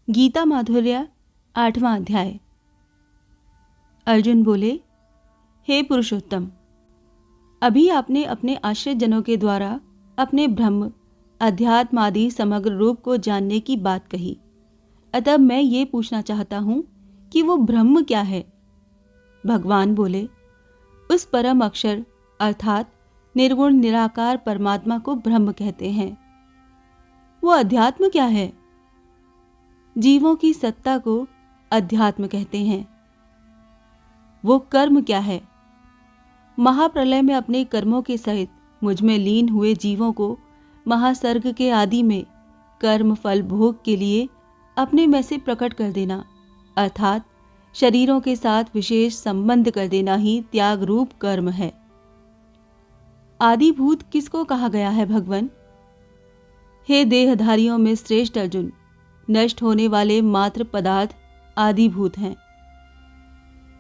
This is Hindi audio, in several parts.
गीता माधुर्य 8वां अध्याय। अर्जुन बोले, हे पुरुषोत्तम, अभी आपने अपने आश्रित जनों के द्वारा अपने ब्रह्म अध्यात्म आदि समग्र रूप को जानने की बात कही। अतः मैं ये पूछना चाहता हूँ कि वो ब्रह्म क्या है। भगवान बोले, उस परम अक्षर अर्थात निर्गुण निराकार परमात्मा को ब्रह्म कहते हैं। वो अध्यात्म क्या है? जीवों की सत्ता को अध्यात्म कहते हैं। वो कर्म क्या है? महाप्रलय में अपने कर्मों के सहित मुझ में लीन हुए जीवों को महासर्ग के आदि में कर्म फल भोग के लिए अपने में से प्रकट कर देना अर्थात शरीरों के साथ विशेष संबंध कर देना ही त्याग रूप कर्म है। आदिभूत किसको कहा गया है भगवन? हे देहधारियों में श्रेष्ठ अर्जुन, नष्ट होने वाले मात्र पदार्थ आदिभूत हैं।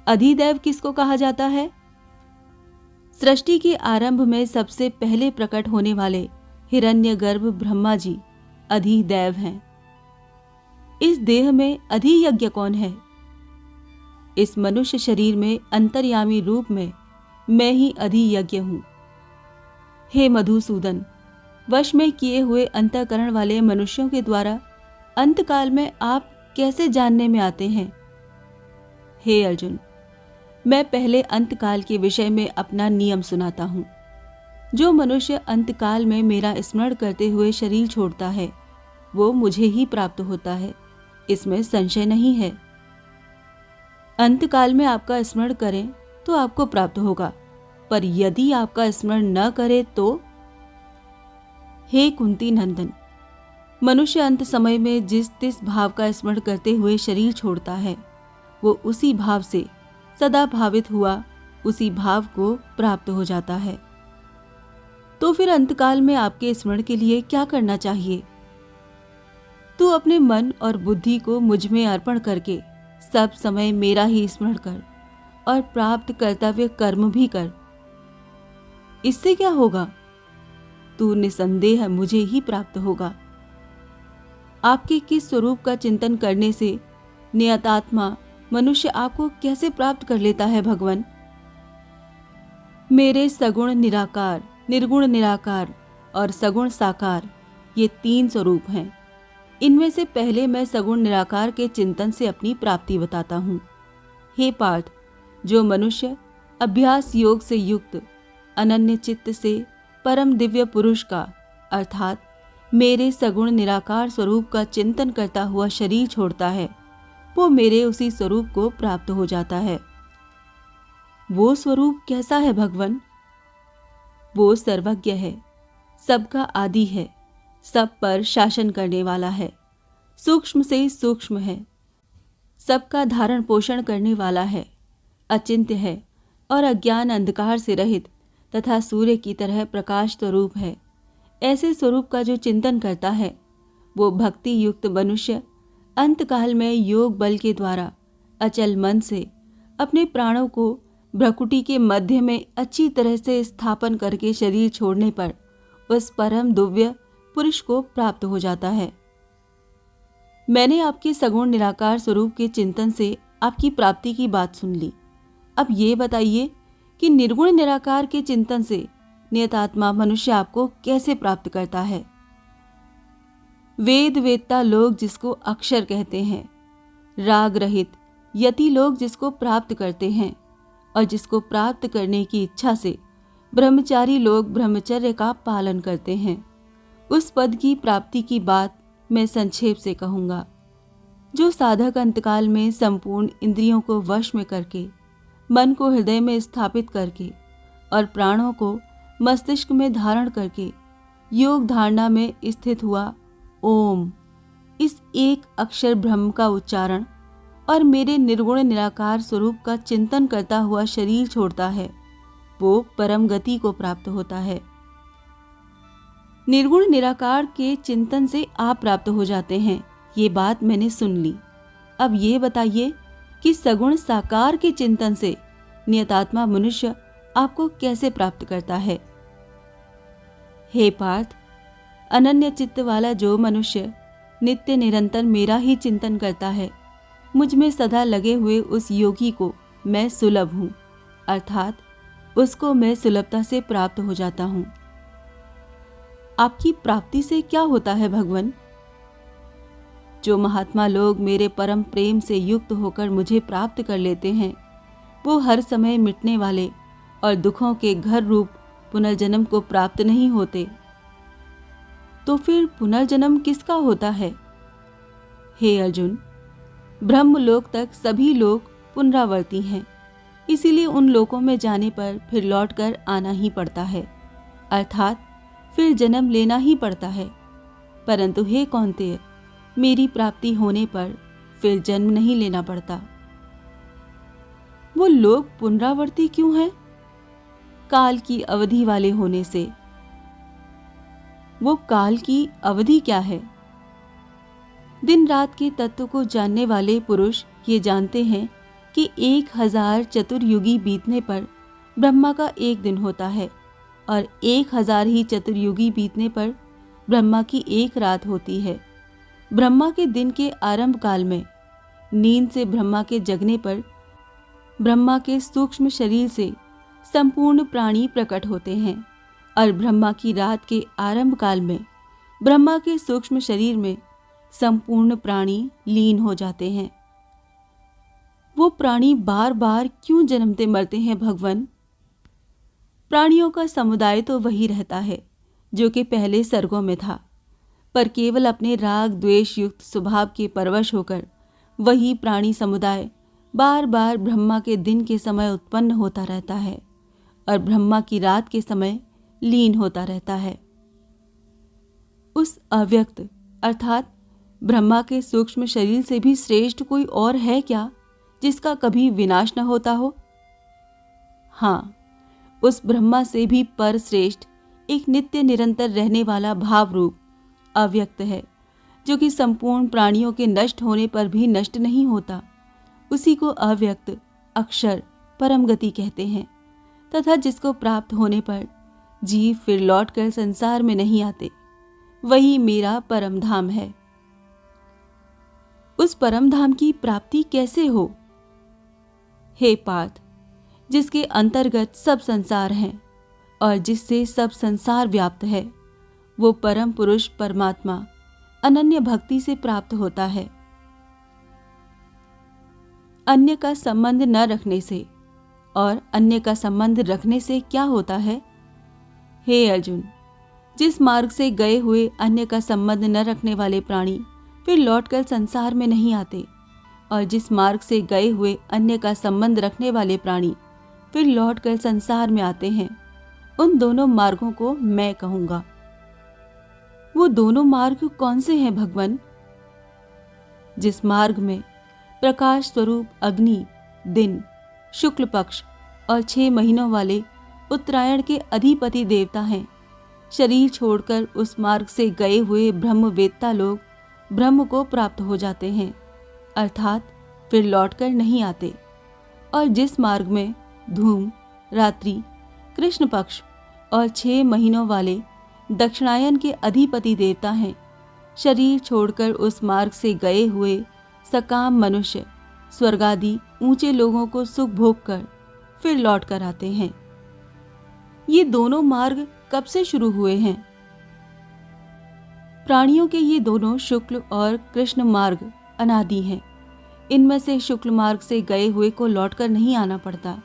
अधिदैव किसको कहा जाता है? सृष्टि के आरंभ में सबसे पहले प्रकट होने वाले हिरण्यगर्भ ब्रह्मा जी अधिदैव हैं। इस देह में अधियज्ञ कौन है? इस मनुष्य शरीर में अंतर्यामी रूप में मैं ही अधियज्ञ हूं। हे मधुसूदन, वश में किए हुए अंतःकरण वाले मनुष्यों के द्वारा अंतकाल में आप कैसे जानने में आते हैं? हे अर्जुन, मैं पहले अंतकाल के विषय में अपना नियम सुनाता हूं। जो मनुष्य अंतकाल में मेरा स्मरण करते हुए शरीर छोड़ता है वो मुझे ही प्राप्त होता है, इसमें संशय नहीं है। अंतकाल में आपका स्मरण करें तो आपको प्राप्त होगा, पर यदि आपका स्मरण न करे तो? हे कुंती नंदन, मनुष्य अंत समय में जिस तिस भाव का स्मरण करते हुए शरीर छोड़ता है वो उसी भाव से सदा भावित हुआ उसी भाव को प्राप्त हो जाता है। तो फिर अंतकाल में आपके स्मरण के लिए क्या करना चाहिए? तू अपने मन और बुद्धि को मुझ में अर्पण करके सब समय मेरा ही स्मरण कर और प्राप्त कर्तव्य कर्म भी कर। इससे क्या होगा? तू निसंदेह मुझे ही प्राप्त होगा। आपके किस स्वरूप का चिंतन करने से नियतात्मा मनुष्य आपको कैसे प्राप्त कर लेता है भगवन? मेरे सगुण निराकार, निर्गुण निराकार और सगुण साकार ये 3 स्वरूप हैं। इनमें से पहले मैं सगुण निराकार के चिंतन से अपनी प्राप्ति बताता हूँ। हे पार्थ, जो मनुष्य अभ्यास योग से युक्त अनन्य चित्त से परम दिव्य पुरुष का अर्थात मेरे सगुण निराकार स्वरूप का चिंतन करता हुआ शरीर छोड़ता है वो मेरे उसी स्वरूप को प्राप्त हो जाता है। वो स्वरूप कैसा है भगवन? वो सर्वज्ञ है, सबका आदि है, सब पर शासन करने वाला है, सूक्ष्म से सूक्ष्म है, सबका धारण पोषण करने वाला है, अचिंत्य है और अज्ञान अंधकार से रहित तथा सूर्य की तरह प्रकाश स्वरूप है। ऐसे स्वरूप का जो चिंतन करता है वो भक्ति युक्त मनुष्य अंतकाल में योग बल के द्वारा अचल मन से अपने प्राणों को भ्रकुटी के मध्य में अच्छी तरह से स्थापन करके शरीर छोड़ने पर उस परम दिव्य पुरुष को प्राप्त हो जाता है। मैंने आपके सगुण निराकार स्वरूप के चिंतन से आपकी प्राप्ति की बात सुन ली। अब ये बताइए कि निर्गुण निराकार के चिंतन से नियतात्मा मनुष्य आपको कैसे प्राप्त करता है? वेद वेत्ता लोग जिसको अक्षर कहते हैं, राग रहित यति लोग जिसको प्राप्त करते हैं और जिसको प्राप्त करने की इच्छा से ब्रह्मचारी लोग ब्रह्मचर्य का पालन करते हैं, उस पद की प्राप्ति की बात मैं संक्षेप से कहूँगा। जो साधक अंतकाल में संपूर्ण इंद्रियों को वश में करके मन को हृदय में स्थापित करके और प्राणों को मस्तिष्क में धारण करके योग धारणा में स्थित हुआ ओम इस एक अक्षर ब्रह्म का उच्चारण और मेरे निर्गुण निराकार स्वरूप का चिंतन करता हुआ शरीर छोड़ता है वो परम गति को प्राप्त होता है। निर्गुण निराकार के चिंतन से आप प्राप्त हो जाते हैं, ये बात मैंने सुन ली। अब ये बताइए कि सगुण साकार के चिंतन से नियतात्मा मनुष्य आपको कैसे प्राप्त करता है? हे पार्थ, अनन्य चित्त वाला जो मनुष्य नित्य निरंतर मेरा ही चिंतन करता है, मुझ में सदा लगे हुए उस योगी को मैं सुलभ हूँ, अर्थात उसको मैं सुलभता से प्राप्त हो जाता हूँ। आपकी प्राप्ति से क्या होता है भगवान? जो महात्मा लोग मेरे परम प्रेम से युक्त होकर मुझे प्राप्त कर लेते हैं, वो हर समय मिटने वाले और दुखों के घर रूप पुनर्जन्म को प्राप्त नहीं होते। तो फिर पुनर्जन्म किसका होता है? हे अर्जुन, ब्रह्मलोक तक सभी लोग पुनरावर्ती हैं, इसीलिए उन लोकों में जाने पर फिर लौटकर आना ही पड़ता है, अर्थात फिर जन्म लेना ही पड़ता है। परंतु हे कौन्तेय, मेरी प्राप्ति होने पर फिर जन्म नहीं लेना पड़ता। वो लोग पुनरावर्ती क्यों हैं? काल की अवधि वाले होने से। वो काल की अवधि क्या है? दिन रात के तत्व को जानने वाले पुरुष ये जानते हैं कि 1000 चतुर्युगी बीतने पर ब्रह्मा का एक दिन होता है और 1000 ही चतुर्युगी बीतने पर ब्रह्मा की एक रात होती है। ब्रह्मा के दिन के आरंभ काल में नींद से ब्रह्मा के जगने पर ब्रह्मा के सूक्ष्म शरीर से संपूर्ण प्राणी प्रकट होते हैं और ब्रह्मा की रात के आरंभ काल में ब्रह्मा के सूक्ष्म शरीर में संपूर्ण प्राणी लीन हो जाते हैं। वो प्राणी बार बार क्यों जन्मते मरते हैं भगवान? प्राणियों का समुदाय तो वही रहता है जो कि पहले सर्गों में था, पर केवल अपने राग द्वेष युक्त स्वभाव के परवश होकर वही प्राणी समुदाय बार बार ब्रह्मा के दिन के समय उत्पन्न होता रहता है और ब्रह्मा की रात के समय लीन होता रहता है। उस अव्यक्त अर्थात ब्रह्मा के सूक्ष्म शरीर से भी श्रेष्ठ कोई और है क्या जिसका कभी विनाश न होता हो? हाँ, उस ब्रह्मा से भी पर श्रेष्ठ एक नित्य निरंतर रहने वाला भाव रूप अव्यक्त है, जो कि संपूर्ण प्राणियों के नष्ट होने पर भी नष्ट नहीं होता। उसी को अव्यक्त अक्षर परम गति कहते हैं तथा जिसको प्राप्त होने पर जीव फिर लौटकर संसार में नहीं आते, वही मेरा परम धाम है। उस परम धाम की प्राप्ति कैसे हो? हे पार्थ, जिसके अंतर्गत सब संसार हैं और जिससे सब संसार व्याप्त है, वो परम पुरुष परमात्मा अनन्य भक्ति से प्राप्त होता है। अन्य का संबंध न रखने से और अन्य का संबंध रखने से क्या होता है? हे अर्जुन, जिस मार्ग से गए हुए अन्य का संबंध न रखने वाले प्राणी फिर लौटकर संसार में नहीं आते और जिस मार्ग से गए हुए अन्य का संबंध रखने वाले प्राणी फिर लौटकर संसार में आते हैं, उन दोनों मार्गों को मैं कहूंगा। वो दोनों मार्ग कौन से हैं भगवान? जिस मार्ग में प्रकाश स्वरूप अग्नि, दिन, शुक्ल पक्ष और 6 महीनों वाले उत्तरायण के अधिपति देवता हैं, शरीर छोड़कर उस मार्ग से गए हुए ब्रह्मवेत्ता लोग ब्रह्म को प्राप्त हो जाते हैं, अर्थात फिर लौटकर नहीं आते। और जिस मार्ग में धूम, रात्रि, कृष्ण पक्ष और 6 महीनों वाले दक्षिणायन के अधिपति देवता हैं, शरीर छोड़कर उस मार्ग से गए हुए सकाम मनुष्य स्वर्ग आदि ऊंचे लोगों को सुख भोग कर फिर लौट कर आते हैं। ये दोनों मार्ग कब से शुरू हुए हैं? प्राणियों के ये दोनों शुक्ल और कृष्ण मार्ग अनादि हैं। इनमें से शुक्ल मार्ग से गए हुए को लौटकर नहीं आना पड़ता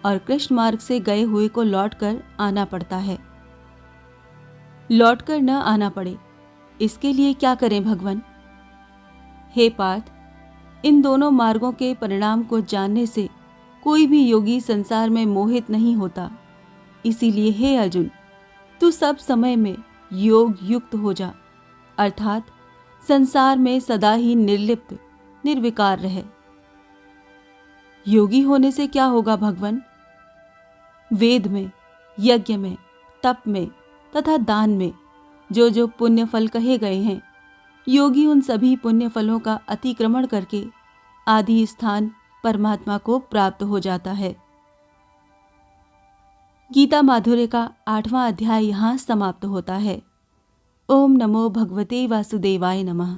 और कृष्ण मार्ग से गए हुए को लौटकर आना पड़ता है। लौटकर न आना पड़े, इसके लिए क्या करें भगवान? हे पार्थ, इन दोनों मार्गों के परिणाम को जानने से कोई भी योगी संसार में मोहित नहीं होता। इसीलिए हे अर्जुन, तू सब समय में योग युक्त हो जा, अर्थात संसार में सदा ही निर्लिप्त निर्विकार रहे। योगी होने से क्या होगा भगवान? वेद में, यज्ञ में, तप में तथा दान में जो जो पुण्य फल कहे गए हैं, योगी उन सभी पुण्य फलों का अतिक्रमण करके आदि स्थान परमात्मा को प्राप्त हो जाता है। गीता माधुर्य का 8वां अध्याय यहाँ समाप्त होता है। ओम नमो भगवते वासुदेवाय नमः।